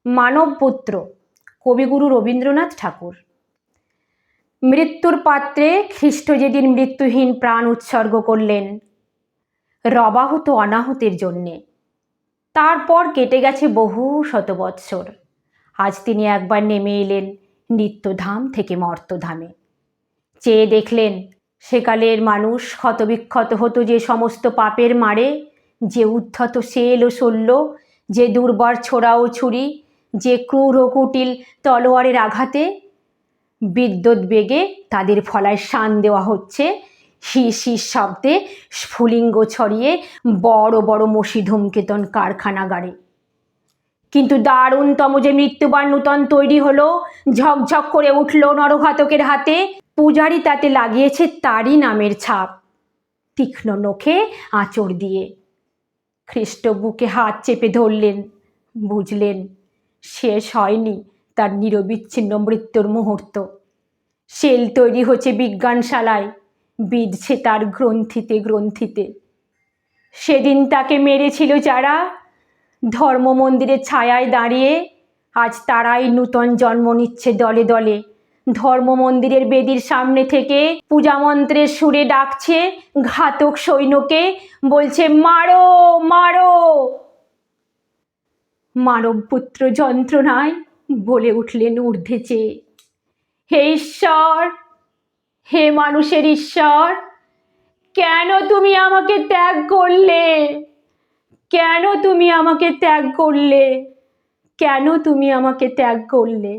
মানবপুত্র কবিগুরু রবীন্দ্রনাথ ঠাকুর। মৃত্যুর পাত্রে খ্রিস্ট যেদিন মৃত্যুহীন প্রাণ উৎসর্গ করলেন রবাহুত অনাহুতের জন্যে, তারপর কেটে গেছে বহু শত বৎসর। আজ তিনি একবার নেমে এলেন নিত্যধাম থেকে মর্তধামে। চেয়ে দেখলেন সেকালের মানুষ ক্ষতবিক্ষত হতো যে সমস্ত পাপের মারে, যে উদ্ধত শেল ও শল্য, যে দুর্বার ছোড়া ও ছুরি, যে ক্রূর ও কুটিল তলোয়ারের আঘাতে। বিদ্যুৎ বেগে তাদের ফলায় শান দেওয়া হচ্ছে, হিস হিস শব্দে স্ফুলিঙ্গ ছড়িয়ে বড় বড় মসি ধূমকেতন কারখানাগারে। কিন্তু দারুণতম যে মৃত্যুবার নূতন তৈরি হলো, ঝকঝক করে উঠল নরঘাতকের হাতে। পূজারি তাতে লাগিয়েছে তারই নামের ছাপ, তীক্ষ্ণ নখে আঁচড় দিয়ে। খ্রিস্ট বুকে হাত চেপে ধরলেন, বুঝলেন শেষ হয়নি তার নিরবিচ্ছিন্ন মৃত্যুর মুহূর্ত। সেল তৈরি হচ্ছে বিজ্ঞানশালায়, বিঁধছে তার গ্রন্থিতে গ্রন্থিতে। সেদিন তাকে মেরেছিল যারা ধর্ম মন্দিরের ছায়ায় দাঁড়িয়ে, আজ তারাই নূতন জন্ম নিচ্ছে দলে দলে। ধর্ম মন্দিরের বেদির সামনে থেকে পূজা মন্ত্রের সুরে ডাকছে ঘাতক সৈন্যকে, বলছে মারো মারো। মানবপুত্র যন্ত্রণায় বলে উঠলেন ঊর্ধ্বে চেয়ে, হে ঈশ্বর, হে মানুষের ঈশ্বর, কেন তুমি আমাকে ত্যাগ করলে? কেন তুমি আমাকে ত্যাগ করলে? কেন তুমি আমাকে ত্যাগ করলে?